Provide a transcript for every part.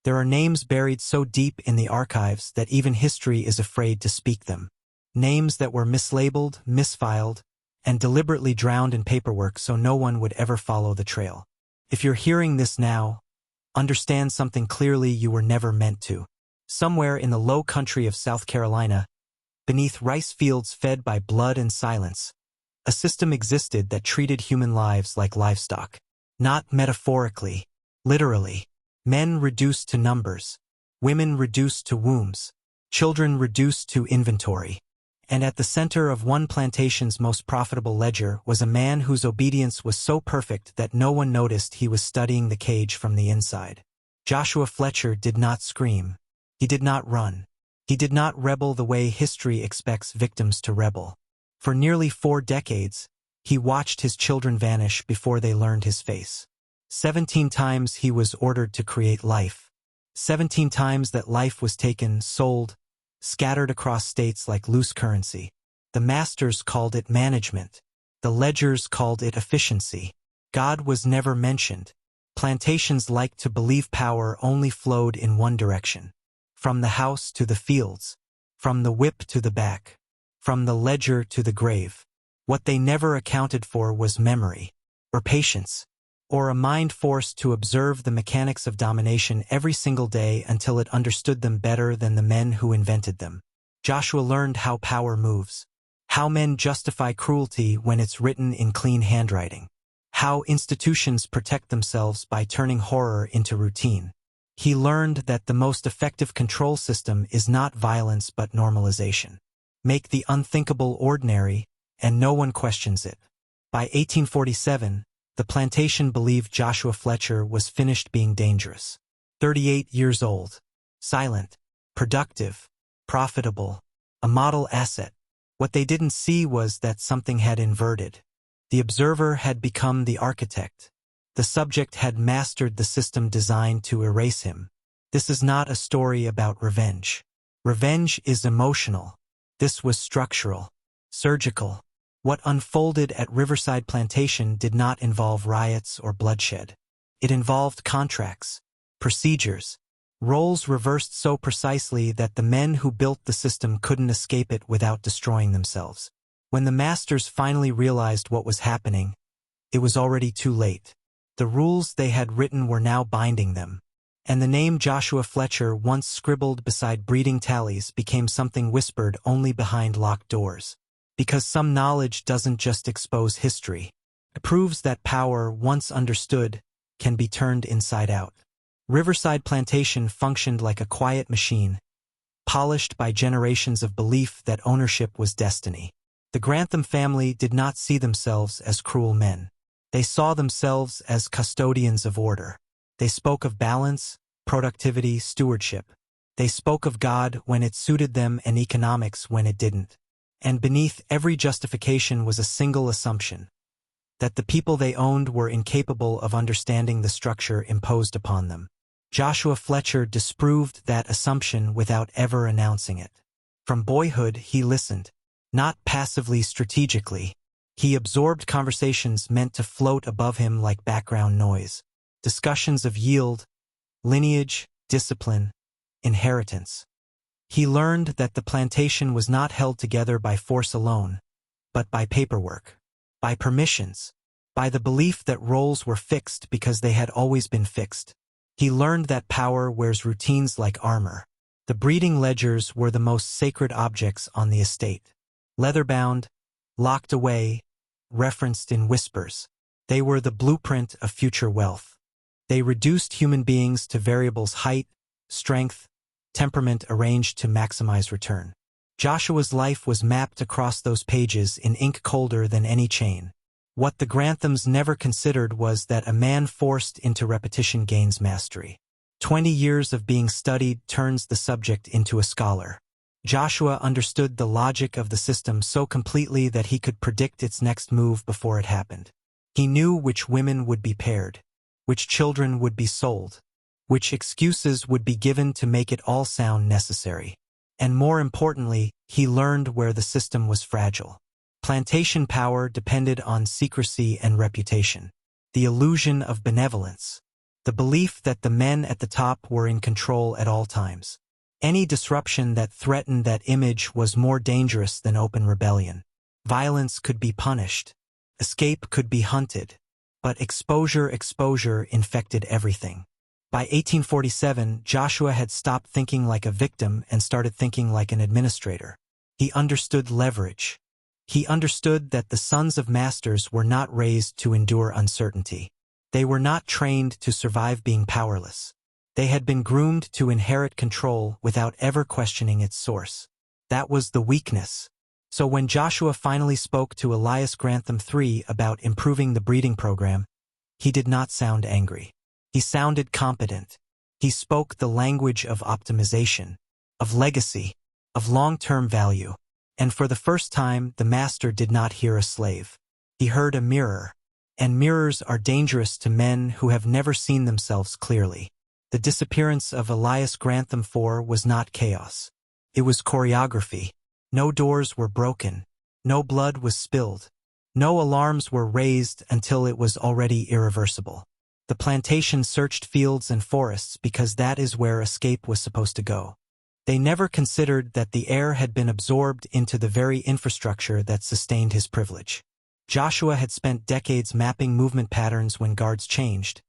There are names buried so deep in the archives that even history is afraid to speak them. Names that were mislabeled, misfiled, and deliberately drowned in paperwork so no one would ever follow the trail. If you're hearing this now, understand something clearly you were never meant to. Somewhere in the low country of South Carolina, beneath rice fields fed by blood and silence, a system existed that treated human lives like livestock. Not metaphorically, literally. Men reduced to numbers, women reduced to wombs, children reduced to inventory. And at the center of one plantation's most profitable ledger was a man whose obedience was so perfect that no one noticed he was studying the cage from the inside. Joshua Fletcher did not scream. He did not run. He did not rebel the way history expects victims to rebel. For nearly 4 decades, he watched his children vanish before they learned his face. 17 times he was ordered to create life. 17 times that life was taken, sold, scattered across states like loose currency. The masters called it management. The ledgers called it efficiency. God was never mentioned. Plantations liked to believe power only flowed in one direction. From the house to the fields. From the whip to the back. From the ledger to the grave. What they never accounted for was memory, or patience, or a mind forced to observe the mechanics of domination every single day until it understood them better than the men who invented them. Joshua learned how power moves, how men justify cruelty when it's written in clean handwriting, how institutions protect themselves by turning horror into routine. He learned that the most effective control system is not violence but normalization. Make the unthinkable ordinary, and no one questions it. By 1847, the plantation believed Joshua Fletcher was finished being dangerous. 38 years old, silent, productive, profitable, a model asset. What they didn't see was that something had inverted. The observer had become the architect. The subject had mastered the system designed to erase him. This is not a story about revenge. Revenge is emotional. This was structural, surgical. What unfolded at Riverside Plantation did not involve riots or bloodshed. It involved contracts, procedures, roles reversed so precisely that the men who built the system couldn't escape it without destroying themselves. When the masters finally realized what was happening, it was already too late. The rules they had written were now binding them, and the name Joshua Fletcher, once scribbled beside breeding tallies, became something whispered only behind locked doors. Because some knowledge doesn't just expose history. It proves that power, once understood, can be turned inside out. Riverside Plantation functioned like a quiet machine, polished by generations of belief that ownership was destiny. The Grantham family did not see themselves as cruel men. They saw themselves as custodians of order. They spoke of balance, productivity, stewardship. They spoke of God when it suited them and economics when it didn't. And beneath every justification was a single assumption, that the people they owned were incapable of understanding the structure imposed upon them. Joshua Fletcher disproved that assumption without ever announcing it. From boyhood, he listened, not passively, strategically. He absorbed conversations meant to float above him like background noise. Discussions of yield, lineage, discipline, inheritance. He learned that the plantation was not held together by force alone, but by paperwork, by permissions, by the belief that roles were fixed because they had always been fixed. He learned that power wears routines like armor. The breeding ledgers were the most sacred objects on the estate. Leather-bound, locked away, referenced in whispers. They were the blueprint of future wealth. They reduced human beings to variables: height, strength, temperament, arranged to maximize return. Joshua's life was mapped across those pages in ink colder than any chain. What the Granthams never considered was that a man forced into repetition gains mastery. 20 years of being studied turns the subject into a scholar. Joshua understood the logic of the system so completely that he could predict its next move before it happened. He knew which women would be paired, which children would be sold, which excuses would be given to make it all sound necessary. And more importantly, he learned where the system was fragile. Plantation power depended on secrecy and reputation. The illusion of benevolence. the belief that the men at the top were in control at all times. Any disruption that threatened that image was more dangerous than open rebellion. Violence could be punished. Escape could be hunted. But exposure infected everything. By 1847, Joshua had stopped thinking like a victim and started thinking like an administrator. He understood leverage. He understood that the sons of masters were not raised to endure uncertainty. They were not trained to survive being powerless. They had been groomed to inherit control without ever questioning its source. That was the weakness. So when Joshua finally spoke to Elias Grantham III about improving the breeding program, he did not sound angry. He sounded competent. He spoke the language of optimization, of legacy, of long-term value. And for the first time, the master did not hear a slave. He heard a mirror. And mirrors are dangerous to men who have never seen themselves clearly. The disappearance of Elias Grantham IV was not chaos. It was choreography. No doors were broken. No blood was spilled. No alarms were raised until it was already irreversible. The plantation searched fields and forests because that is where escape was supposed to go. They never considered that the heir had been absorbed into the very infrastructure that sustained his privilege. Joshua had spent decades mapping movement patterns when guards changed,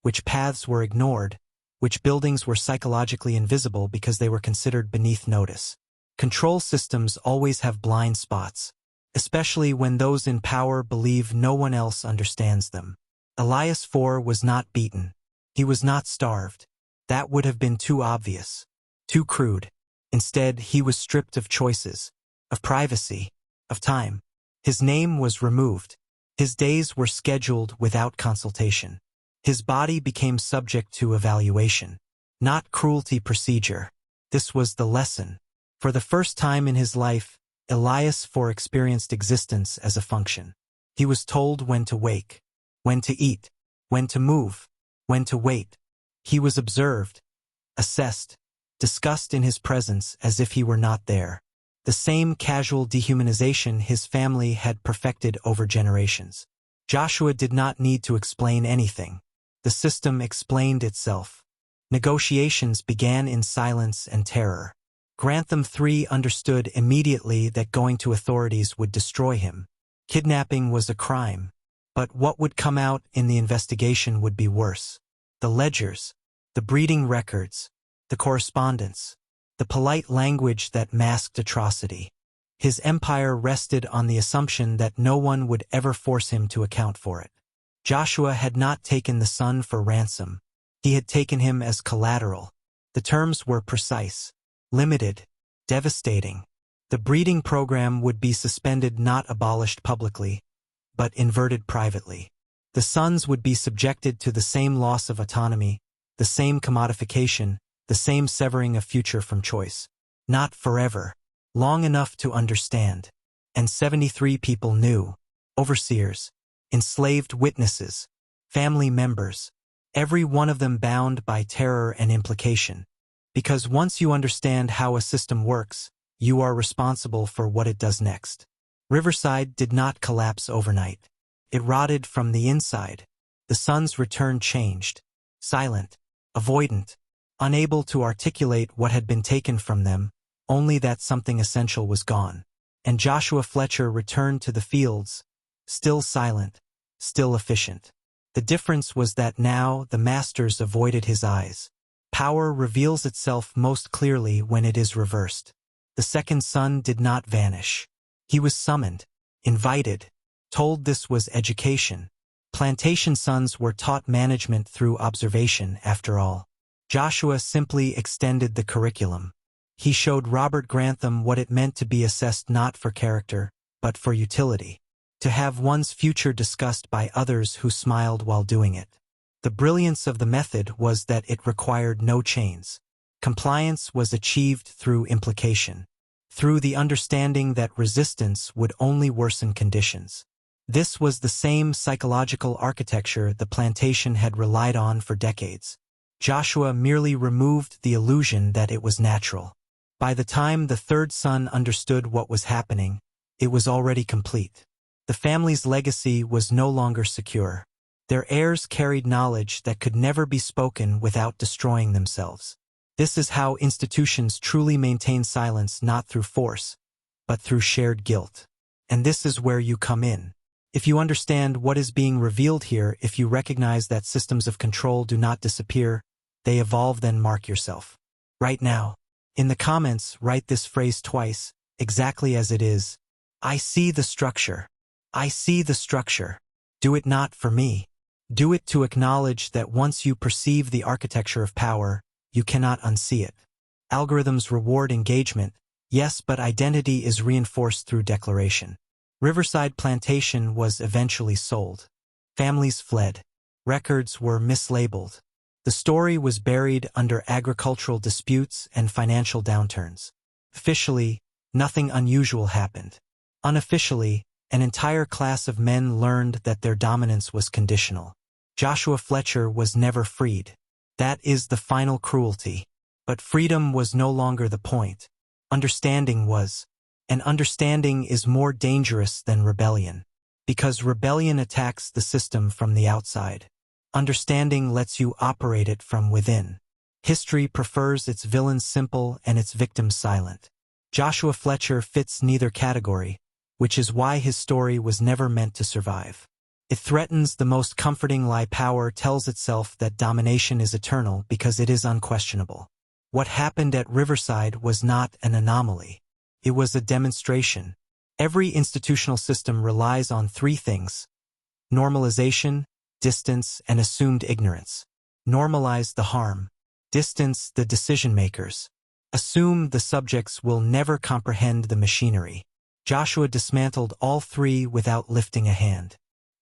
which paths were ignored, which buildings were psychologically invisible because they were considered beneath notice. Control systems always have blind spots, especially when those in power believe no one else understands them. Elias IV was not beaten. He was not starved. That would have been too obvious, too crude. Instead, he was stripped of choices, of privacy, of time. His name was removed. His days were scheduled without consultation. His body became subject to evaluation, not cruelty procedure. This was the lesson. For the first time in his life, Elias IV experienced existence as a function. He was told when to wake, when to eat, when to move, when to wait. He was observed, assessed, discussed in his presence as if he were not there. The same casual dehumanization his family had perfected over generations. Joshua did not need to explain anything. The system explained itself. Negotiations began in silence and terror. Grantham III understood immediately that going to authorities would destroy him. Kidnapping was a crime. But what would come out in the investigation would be worse. The ledgers, the breeding records, the correspondence, the polite language that masked atrocity. His empire rested on the assumption that no one would ever force him to account for it. Joshua had not taken the son for ransom. He had taken him as collateral. The terms were precise, limited, devastating. The breeding program would be suspended, not abolished publicly, but inverted privately. The sons would be subjected to the same loss of autonomy, the same commodification, the same severing of future from choice. Not forever, long enough to understand. And 73 people knew. Overseers, enslaved witnesses, family members, every one of them bound by terror and implication. Because once you understand how a system works, you are responsible for what it does next. Riverside did not collapse overnight. It rotted from the inside. The sons returned changed, silent, avoidant, unable to articulate what had been taken from them, only that something essential was gone. And Joshua Fletcher returned to the fields, still silent, still efficient. The difference was that now the masters avoided his eyes. Power reveals itself most clearly when it is reversed. The second son did not vanish. He was summoned, invited, told this was education. Plantation sons were taught management through observation, after all. Joshua simply extended the curriculum. He showed Robert Grantham what it meant to be assessed not for character, but for utility. To have one's future discussed by others who smiled while doing it. The brilliance of the method was that it required no chains. Compliance was achieved through implication, through the understanding that resistance would only worsen conditions. This was the same psychological architecture the plantation had relied on for decades. Joshua merely removed the illusion that it was natural. By the time the third son understood what was happening, it was already complete. The family's legacy was no longer secure. Their heirs carried knowledge that could never be spoken without destroying themselves. This is how institutions truly maintain silence, not through force, but through shared guilt. And this is where you come in. If you understand what is being revealed here, if you recognize that systems of control do not disappear, they evolve, then mark yourself. Right now. In the comments, write this phrase twice, exactly as it is. I see the structure. I see the structure. Do it not for me. Do it to acknowledge that once you perceive the architecture of power, you cannot unsee it. Algorithms reward engagement, yes, but identity is reinforced through declaration. Riverside Plantation was eventually sold. Families fled. Records were mislabeled. The story was buried under agricultural disputes and financial downturns. Officially, nothing unusual happened. Unofficially, an entire class of men learned that their dominance was conditional. Joshua Fletcher was never freed. That is the final cruelty. But freedom was no longer the point. Understanding was. And understanding is more dangerous than rebellion. Because rebellion attacks the system from the outside. Understanding lets you operate it from within. History prefers its villains simple and its victims silent. Joshua Fletcher fits neither category, which is why his story was never meant to survive. It threatens the most comforting lie. Power tells itself that domination is eternal because it is unquestionable. What happened at Riverside was not an anomaly. It was a demonstration. Every institutional system relies on three things: normalization, distance, and assumed ignorance. Normalize the harm. Distance the decision-makers. Assume the subjects will never comprehend the machinery. Joshua dismantled all three without lifting a hand.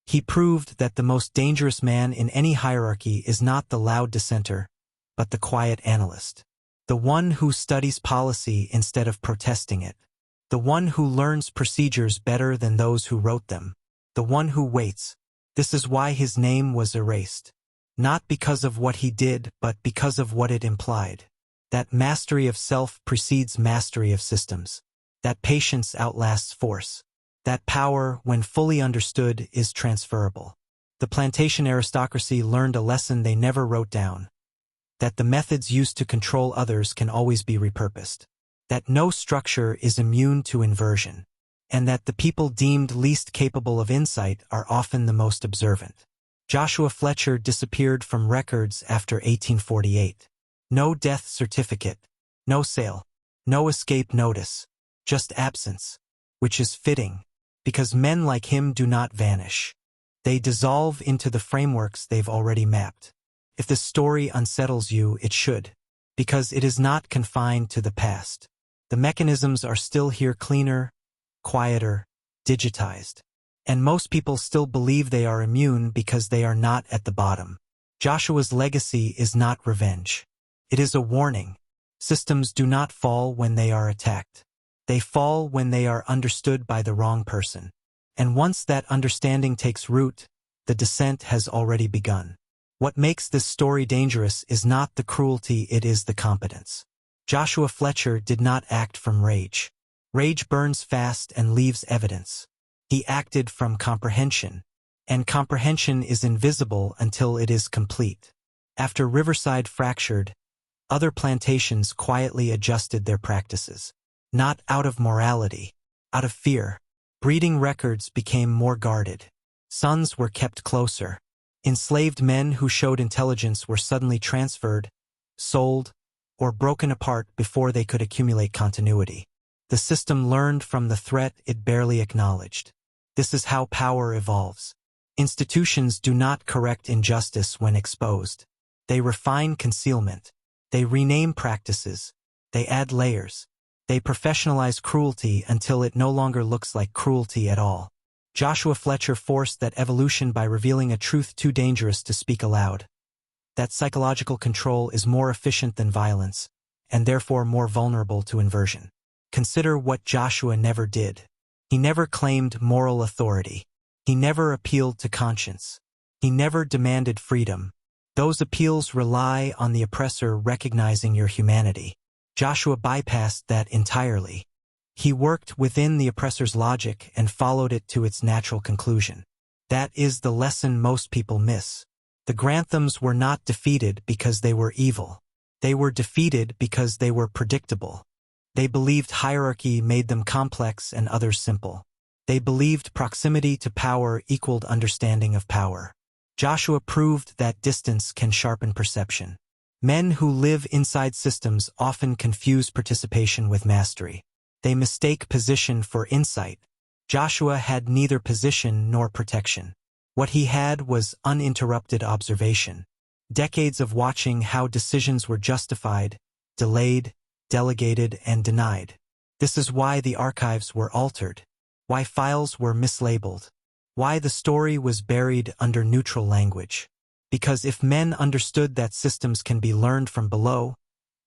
He proved that the most dangerous man in any hierarchy is not the loud dissenter, but the quiet analyst. The one who studies policy instead of protesting it. The one who learns procedures better than those who wrote them. The one who waits. This is why his name was erased. Not because of what he did, but because of what it implied. That mastery of self precedes mastery of systems. That patience outlasts force. That power, when fully understood, is transferable. The plantation aristocracy learned a lesson they never wrote down. That the methods used to control others can always be repurposed. That no structure is immune to inversion. And that the people deemed least capable of insight are often the most observant. Joshua Fletcher disappeared from records after 1848. No death certificate, no sale, no escape notice, just absence, which is fitting, because men like him do not vanish. They dissolve into the frameworks they've already mapped. If the story unsettles you, it should, because it is not confined to the past. The mechanisms are still here, cleaner, quieter, digitized. And most people still believe they are immune because they are not at the bottom. Joshua's legacy is not revenge. It is a warning. Systems do not fall when they are attacked. They fall when they are understood by the wrong person. And once that understanding takes root, the descent has already begun. What makes this story dangerous is not the cruelty, it is the competence. Joshua Fletcher did not act from rage. Rage burns fast and leaves evidence. He acted from comprehension, and comprehension is invisible until it is complete. After Riverside fractured, other plantations quietly adjusted their practices. Not out of morality, out of fear. Breeding records became more guarded. Sons were kept closer. Enslaved men who showed intelligence were suddenly transferred, sold, or broken apart before they could accumulate continuity. The system learned from the threat it barely acknowledged. This is how power evolves. Institutions do not correct injustice when exposed. They refine concealment. They rename practices. They add layers. They professionalize cruelty until it no longer looks like cruelty at all. Joshua Fletcher forced that evolution by revealing a truth too dangerous to speak aloud. That psychological control is more efficient than violence, and therefore more vulnerable to inversion. Consider what Joshua never did. He never claimed moral authority. He never appealed to conscience. He never demanded freedom. Those appeals rely on the oppressor recognizing your humanity. Joshua bypassed that entirely. He worked within the oppressor's logic and followed it to its natural conclusion. That is the lesson most people miss. The Granthams were not defeated because they were evil. They were defeated because they were predictable. They believed hierarchy made them complex and others simple. They believed proximity to power equaled understanding of power. Joshua proved that distance can sharpen perception. Men who live inside systems often confuse participation with mastery. They mistake position for insight. Joshua had neither position nor protection. What he had was uninterrupted observation. Decades of watching how decisions were justified, delayed, delegated, and denied. This is why the archives were altered, why files were mislabeled, why the story was buried under neutral language. Because if men understood that systems can be learned from below,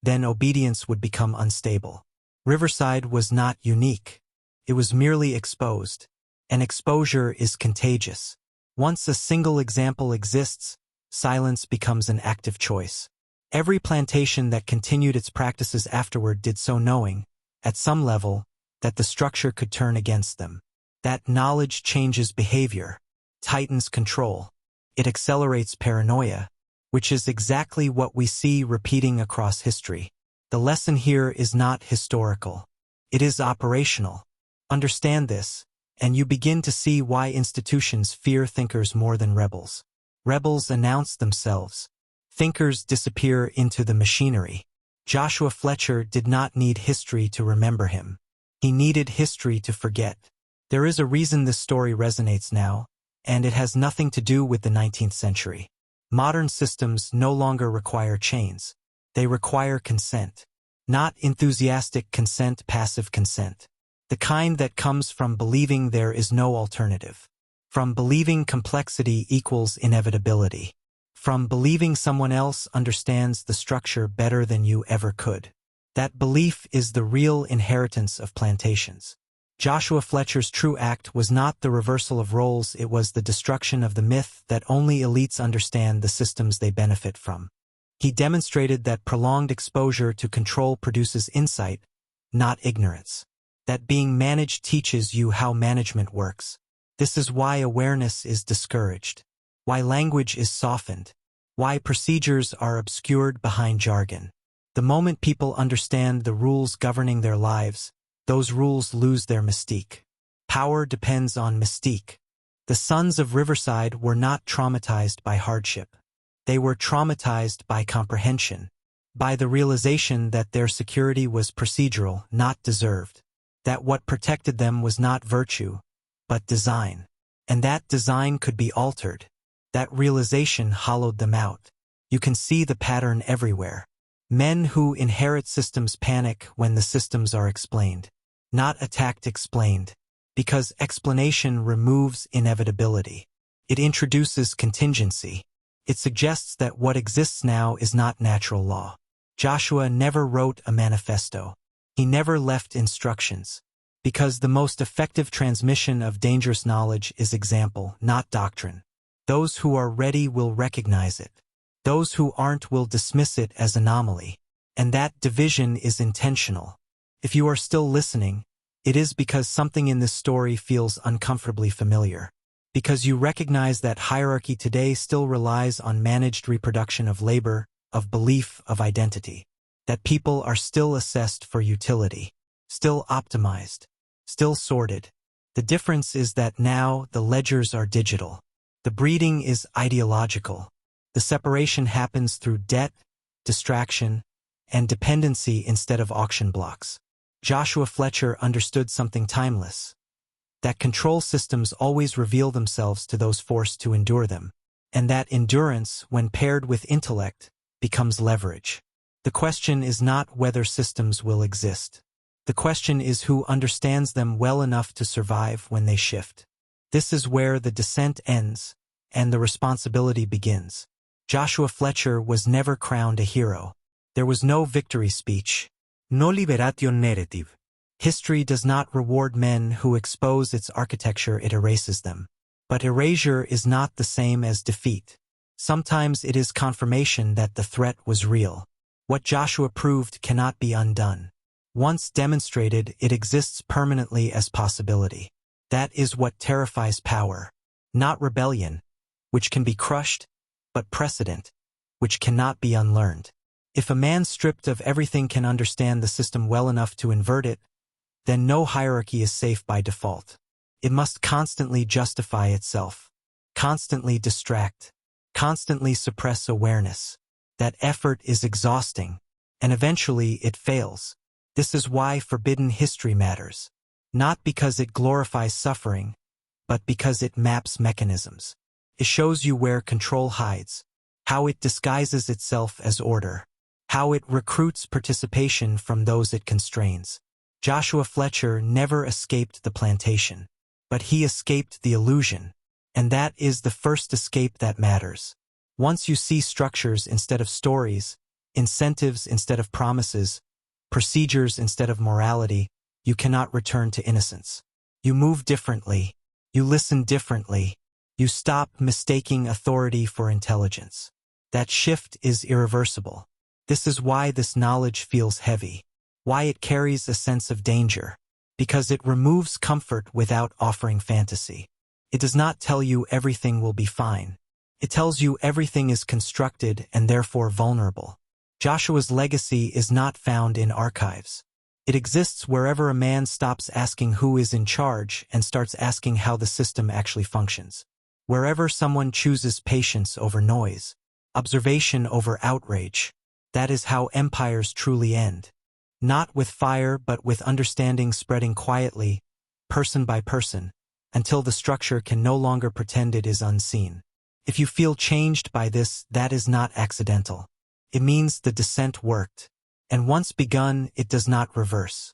then obedience would become unstable. Riverside was not unique. It was merely exposed. And exposure is contagious. Once a single example exists, silence becomes an active choice. Every plantation that continued its practices afterward did so knowing, at some level, that the structure could turn against them. That knowledge changes behavior, tightens control. It accelerates paranoia, which is exactly what we see repeating across history. The lesson here is not historical. It is operational. Understand this, and you begin to see why institutions fear thinkers more than rebels. Rebels announce themselves. Thinkers disappear into the machinery. Joshua Fletcher did not need history to remember him. He needed history to forget. There is a reason this story resonates now, and it has nothing to do with the 19th century. Modern systems no longer require chains. They require consent. Not enthusiastic consent, passive consent. The kind that comes from believing there is no alternative. From believing complexity equals inevitability. From believing someone else understands the structure better than you ever could. That belief is the real inheritance of plantations. Joshua Fletcher's true act was not the reversal of roles, it was the destruction of the myth that only elites understand the systems they benefit from. He demonstrated that prolonged exposure to control produces insight, not ignorance. That being managed teaches you how management works. This is why awareness is discouraged, why language is softened, why procedures are obscured behind jargon. The moment people understand the rules governing their lives, those rules lose their mystique. Power depends on mystique. The sons of Riverside were not traumatized by hardship. They were traumatized by comprehension, by the realization that their security was procedural, not deserved, that what protected them was not virtue, but design, and that design could be altered. That realization hollowed them out. You can see the pattern everywhere. Men who inherit systems panic when the systems are explained. Not attacked, explained. Because explanation removes inevitability. It introduces contingency. It suggests that what exists now is not natural law. Joshua never wrote a manifesto. He never left instructions. Because the most effective transmission of dangerous knowledge is example, not doctrine. Those who are ready will recognize it. Those who aren't will dismiss it as anomaly. And that division is intentional. If you are still listening, it is because something in this story feels uncomfortably familiar. Because you recognize that hierarchy today still relies on managed reproduction of labor, of belief, of identity. That people are still assessed for utility, still optimized, still sorted. The difference is that now the ledgers are digital. The breeding is ideological. The separation happens through debt, distraction, and dependency instead of auction blocks. Joshua Fletcher understood something timeless. That control systems always reveal themselves to those forced to endure them. And that endurance, when paired with intellect, becomes leverage. The question is not whether systems will exist. The question is who understands them well enough to survive when they shift. This is where the descent ends, and the responsibility begins. Joshua Fletcher was never crowned a hero. There was no victory speech. No liberation narrative. History does not reward men who expose its architecture, it erases them. But erasure is not the same as defeat. Sometimes it is confirmation that the threat was real. What Joshua proved cannot be undone. Once demonstrated, it exists permanently as possibility. That is what terrifies power. not rebellion, which can be crushed, but precedent, which cannot be unlearned. If a man stripped of everything can understand the system well enough to invert it, then no hierarchy is safe by default. It must constantly justify itself, constantly distract, constantly suppress awareness. That effort is exhausting, and eventually it fails. This is why forbidden history matters, not because it glorifies suffering, but because it maps mechanisms. It shows you where control hides, how it disguises itself as order, how it recruits participation from those it constrains. Joshua Fletcher never escaped the plantation, but he escaped the illusion, and that is the first escape that matters. Once you see structures instead of stories, incentives instead of promises, procedures instead of morality, you cannot return to innocence. You move differently. You listen differently. You stop mistaking authority for intelligence. That shift is irreversible. This is why this knowledge feels heavy, why it carries a sense of danger, because it removes comfort without offering fantasy. It does not tell you everything will be fine. It tells you everything is constructed and therefore vulnerable. Joshua's legacy is not found in archives. It exists wherever a man stops asking who is in charge and starts asking how the system actually functions. Wherever someone chooses patience over noise, observation over outrage, that is how empires truly end. Not with fire, but with understanding spreading quietly, person by person, until the structure can no longer pretend it is unseen. If you feel changed by this, that is not accidental. It means the descent worked, and once begun, it does not reverse.